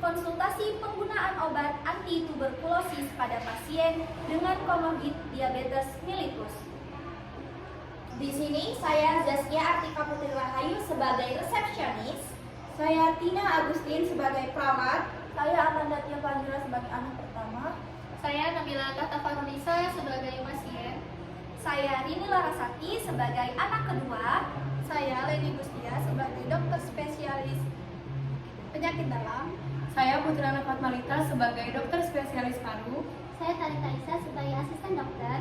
konsultasi penggunaan obat anti tuberkulosis pada pasien dengan komorbid diabetes mellitus. Di sini saya Zaskia Artika Putri Rahayu sebagai resepsionis. Saya Tina Agustin sebagai perawat. Saya Amanda Tia Pandra sebagai anak pertama. Saya Nabila Tata Farunisa sebagai pasien. Saya Rini Larasati sebagai anak kedua. Saya Leni Gustia sebagai dokter spesialis penyakit dalam. Saya Putrana Fatmalita sebagai dokter spesialis paru. Saya Talita Isa sebagai asisten dokter.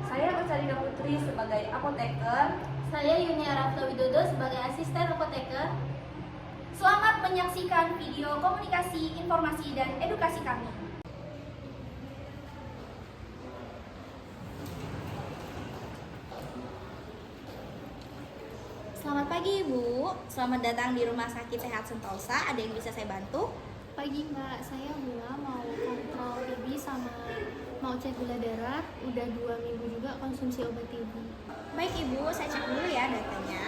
Saya Ucarina Putri sebagai apoteker. Saya Yunia Rafla Widodo sebagai asisten apoteker. Selamat menyaksikan video komunikasi, informasi, dan edukasi kami. Selamat pagi Ibu, selamat datang di Rumah Sakit Sehat Sentosa. Ada yang bisa saya bantu? Pagi Mbak, saya Bula mau kontrol TB sama mau cek gula darah. Udah 2 minggu juga konsumsi obat TB. Baik Ibu, saya cek dulu ya datanya.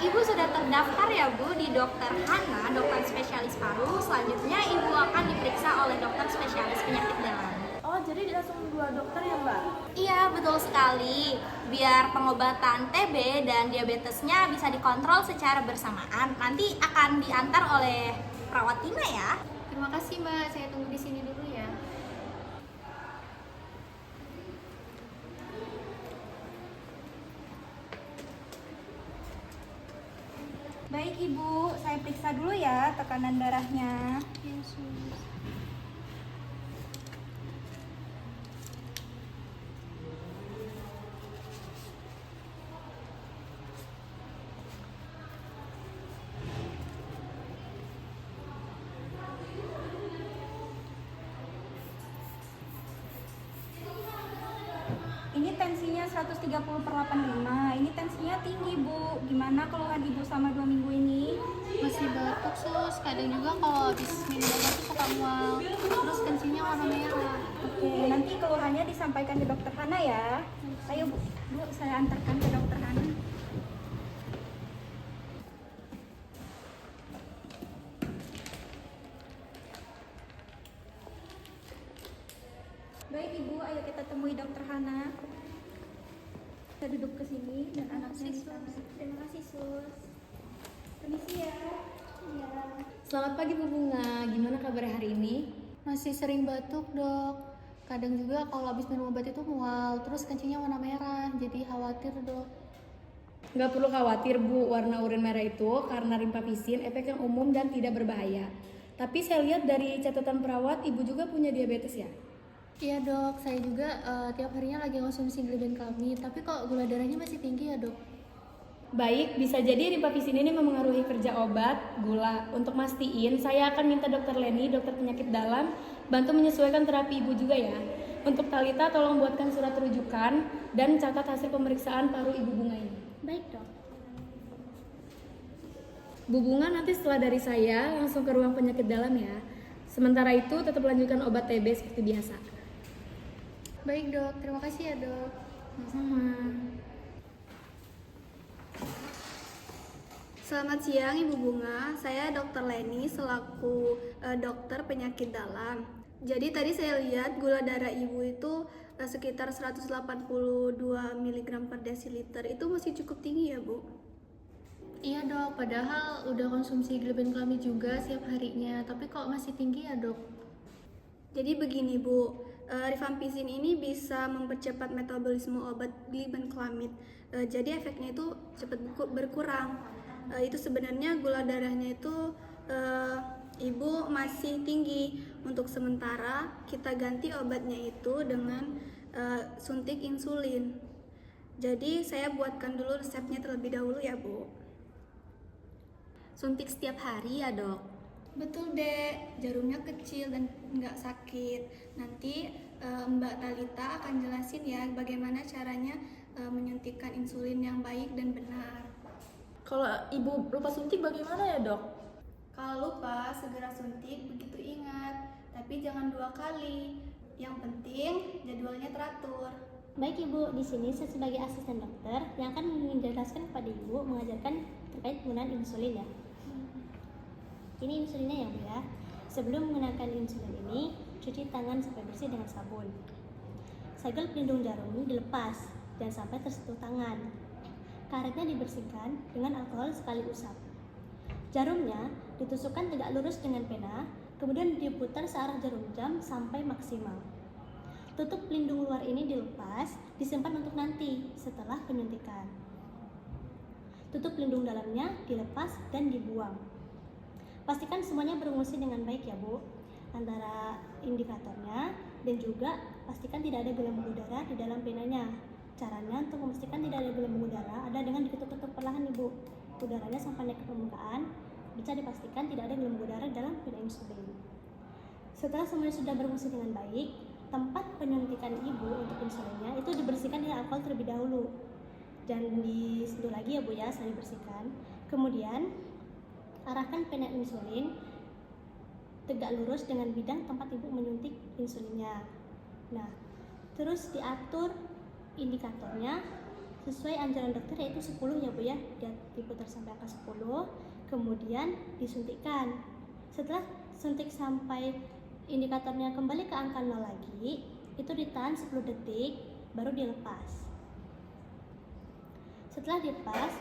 Ibu sudah terdaftar ya Bu di Dokter Hana, dokter spesialis paru. Selanjutnya Ibu akan diperiksa oleh dokter spesialis penyakit dalam. Oh, jadi langsung 2 dokter ya, Mbak? Iya, betul sekali. Biar pengobatan TB dan diabetesnya bisa dikontrol secara bersamaan. Nanti akan diantar oleh perawat Tina ya. Terima kasih Mbak, saya tunggu di sini dulu ya. Baik, Ibu. Saya periksa dulu ya tekanan darahnya. Yesus. Ini tensinya 130/85. Ini tensinya tinggi, Bu. Gimana keluhan Ibu sama 2 minggu ini? Masih batuk sus, kadang juga kalau habis minum obat tuh suka mual. Terus tensinya warna merah. Oke, nanti keluhannya disampaikan ke dokter Hana ya. Ayo, Bu. Bu, saya antarkan ke dokter Hana. Baik, Ibu. Ayo kita temui dokter Hana. Kita duduk ke sini dan anaknya di sana. Terima kasih, Sus. Permisi ya. Iya. Selamat pagi Bu Bunga, gimana kabar hari ini? Masih sering batuk dok. Kadang juga kalau habis minum obat itu mual, terus kencingnya warna merah, jadi khawatir dok. Nggak perlu khawatir Bu, warna urin merah itu karena rimpavisin, efek yang umum dan tidak berbahaya. Tapi saya lihat dari catatan perawat, Ibu juga punya diabetes ya? Iya dok, saya juga tiap harinya lagi konsumsi glibenclamid, tapi kok gula darahnya masih tinggi ya dok? Baik, bisa jadi rimpavisin ini memengaruhi kerja obat, gula. Untuk mastiin, saya akan minta dokter Leni, dokter penyakit dalam, bantu menyesuaikan terapi Ibu juga ya. Untuk Talita, tolong buatkan surat rujukan dan catat hasil pemeriksaan paru Ibu Bunga ini. Baik dok. Bu Bunga nanti setelah dari saya langsung ke ruang penyakit dalam ya. Sementara itu tetap lanjutkan obat TB seperti biasa. Baik dok, terima kasih ya dok. Sama-sama. Selamat siang Ibu Bunga, saya Dr. Leni selaku dokter penyakit dalam. Jadi tadi saya lihat gula darah Ibu itu sekitar 182 mg per desiliter. Itu masih cukup tinggi ya Bu? Iya dok, padahal udah konsumsi glibenclamid juga setiap harinya, tapi kok masih tinggi ya dok? Jadi begini Bu, rifampicin ini bisa mempercepat metabolisme obat glibenclamid. Jadi efeknya itu cepat berkurang. Itu sebenarnya gula darahnya itu Ibu masih tinggi. Untuk sementara kita ganti obatnya itu dengan suntik insulin. Jadi saya buatkan dulu resepnya terlebih dahulu ya Bu. Suntik setiap hari ya dok? Betul Dek, jarumnya kecil dan nggak sakit. Nanti Mbak Talita akan jelasin ya bagaimana caranya menyuntikkan insulin yang baik dan benar. Kalau Ibu lupa suntik bagaimana ya dok? Kalau lupa segera suntik begitu ingat, tapi jangan 2 kali. Yang penting jadwalnya teratur. Baik Ibu, di sini saya sebagai asisten dokter yang akan menjelaskan kepada Ibu mengajarkan terkait penggunaan insulin ya. Ini insulinnya ya Bu ya. Sebelum menggunakan insulin ini, cuci tangan sampai bersih dengan sabun. Segel pelindung jarum dilepas dan sampai tersentuh tangan. Karetnya dibersihkan dengan alkohol sekali usap. Jarumnya ditusukkan tegak lurus dengan pena, kemudian diputar searah jarum jam sampai maksimal. Tutup pelindung luar ini dilepas, disimpan untuk nanti setelah penyuntikan. Tutup pelindung dalamnya dilepas dan dibuang. Pastikan semuanya berfungsi dengan baik ya Bu, antara indikatornya dan juga pastikan tidak ada gelembung udara di dalam penanya. Caranya untuk memastikan tidak ada gelembung udara ada dengan ditutup perlahan Ibu. Udaranya sampai naik ke permukaan, bisa dipastikan tidak ada gelembung udara dalam pena insulin. Setelah semuanya sudah berfungsi dengan baik, tempat penyuntikan Ibu untuk insulinnya itu dibersihkan dengan alkohol terlebih dahulu. Jangan disentuh lagi ya Bu ya, setelah dibersihkan. Kemudian arahkan pena insulin tegak lurus dengan bidang tempat Ibu menyuntik insulinnya. Nah, terus diatur indikatornya sesuai anjuran dokter yaitu 10 ya Bu ya. Diputar sampai angka 10, kemudian disuntikkan. Setelah suntik sampai indikatornya kembali ke angka 0 lagi, itu ditahan 10 detik baru dilepas. Setelah dilepas,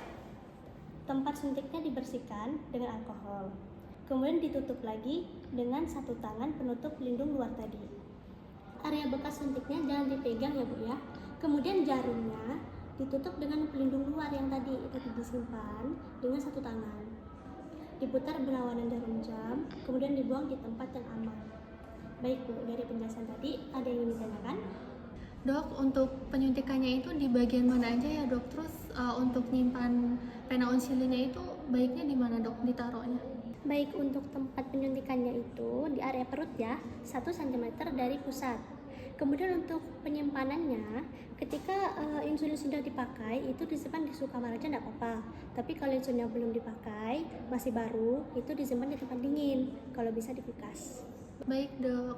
tempat suntiknya dibersihkan dengan alkohol. Kemudian ditutup lagi dengan satu tangan penutup pelindung luar tadi. Area bekas suntiknya jangan dipegang ya Bu ya. Kemudian jarumnya ditutup dengan pelindung luar yang tadi itu disimpan dengan satu tangan. Diputar berlawanan jarum jam, kemudian dibuang di tempat yang aman. Baik Bu, dari penjelasan tadi ada yang ingin ditanyakan? Dok, untuk penyuntikannya itu di bagian mana aja ya Dok? Terus untuk nyimpan pena insulinnya itu baiknya di mana Dok ditaruhnya? Baik, untuk tempat penyuntikannya itu di area perut ya, 1 cm dari pusat. Kemudian untuk penyimpanannya, ketika insulin sudah dipakai, itu disimpan di suhu kamar aja tidak apa-apa. Tapi kalau insulinnya belum dipakai, masih baru, itu disimpan di tempat dingin, kalau bisa di kulkas. Baik Dok.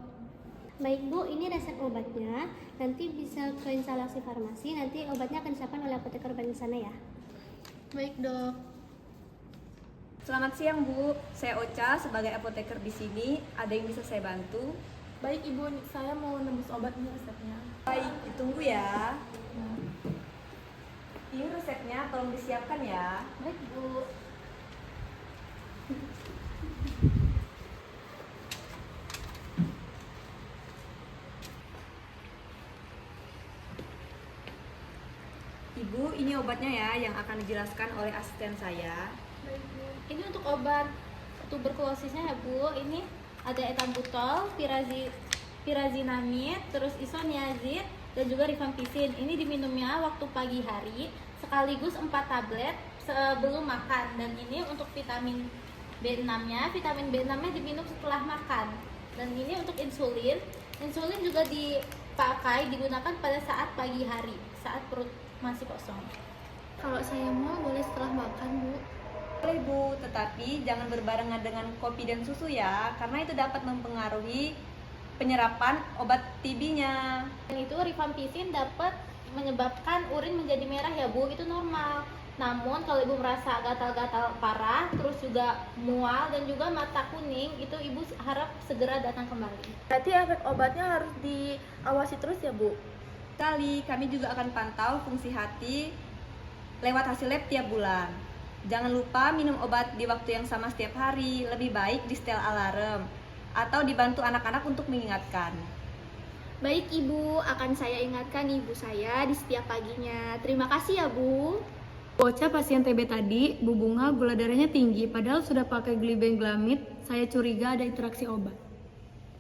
Baik Bu, ini resep obatnya. Nanti bisa ke instalasi farmasi, nanti obatnya akan disiapkan oleh apoteker di sana ya. Baik Dok. Selamat siang Bu, saya Ocha sebagai apoteker di sini. Ada yang bisa saya bantu? Baik Ibu, saya mau nembus obat ini resepnya. Baik, ditunggu ya. Ini resepnya, tolong disiapkan ya. Baik Bu. Ibu, ini obatnya ya yang akan dijelaskan oleh asisten saya. Ini untuk obat tuberkulosisnya ya Bu. Ini ada etambutol, pirazinamid, terus isoniazid, dan juga rifampicin. Ini diminumnya waktu pagi hari sekaligus 4 tablet sebelum makan. Dan ini untuk vitamin B6-nya, vitamin B6-nya diminum setelah makan. Dan ini untuk insulin. Insulin juga digunakan pada saat pagi hari, saat perut masih kosong. Kalau saya mau boleh setelah makan Bu. Boleh Bu, tetapi jangan berbarengan dengan kopi dan susu ya, karena itu dapat mempengaruhi penyerapan obat TB-nya. Dan itu rifampicin dapat menyebabkan urin menjadi merah ya Bu, itu normal. Namun kalau Ibu merasa gatal-gatal parah, terus juga mual dan juga mata kuning, itu Ibu harap segera datang kembali. Berarti efek obatnya harus diawasi terus ya Bu? Kali kami juga akan pantau fungsi hati lewat hasil lab tiap bulan. Jangan lupa minum obat di waktu yang sama setiap hari, lebih baik di setel alarm atau dibantu anak-anak untuk mengingatkan. Baik Ibu, akan saya ingatkan ibu saya di setiap paginya. Terima kasih ya Bu. Bocah pasien TB tadi, Bu Bunga gula darahnya tinggi, padahal sudah pakai glibenclamid. Saya curiga ada interaksi obat.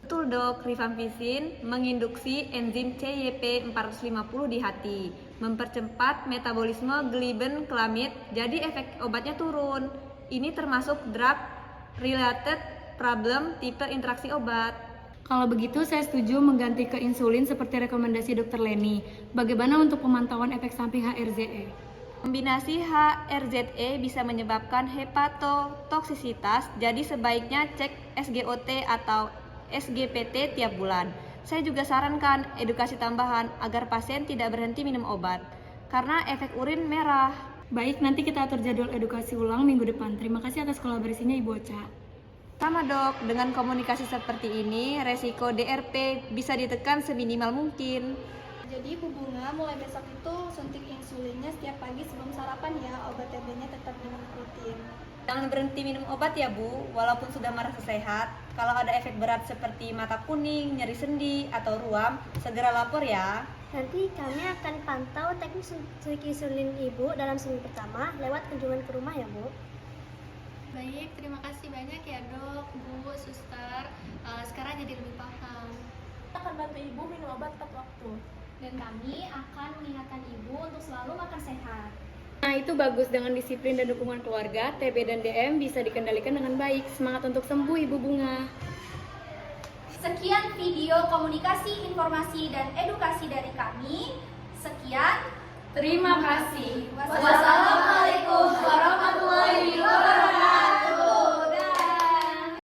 Betul Dok, rifampicin menginduksi enzim CYP450 di hati, mempercepat metabolisme glibenclamid, jadi efek obatnya turun. Ini termasuk drug related problem tipe interaksi obat. Kalau begitu saya setuju mengganti ke insulin seperti rekomendasi Dr. Leni. Bagaimana untuk pemantauan efek samping HRZE? Kombinasi HRZE bisa menyebabkan hepatotoksisitas, jadi sebaiknya cek SGOT atau SGPT tiap bulan. Saya juga sarankan edukasi tambahan agar pasien tidak berhenti minum obat karena efek urin merah. Baik, nanti kita atur jadwal edukasi ulang minggu depan. Terima kasih atas kolaborasinya Ibu Ocha. Sama dok, dengan komunikasi seperti ini, resiko DRP bisa ditekan seminimal mungkin. Jadi Bu Bunga mulai besok itu suntik insulinnya setiap pagi sebelum sarapan ya, obat TB-nya tetap minum rutin. Jangan berhenti minum obat ya Bu, walaupun sudah merasa sehat. Kalau ada efek berat seperti mata kuning, nyeri sendi, atau ruam, segera lapor ya. Nanti kami akan pantau teknik suntik insulin Ibu dalam seminggu pertama lewat kunjungan ke rumah ya Bu. Baik, terima kasih banyak ya dok, bu, suster. Sekarang jadi lebih paham. Kita akan bantu Ibu minum obat tepat waktu. Dan kami akan mengingatkan Ibu untuk selalu makan sehat. Nah, itu bagus. Dengan disiplin dan dukungan keluarga, TB dan DM bisa dikendalikan dengan baik. Semangat untuk sembuh Ibu Bunga. Sekian video komunikasi, informasi, dan edukasi dari kami. Sekian. Terima kasih. Wassalamualaikum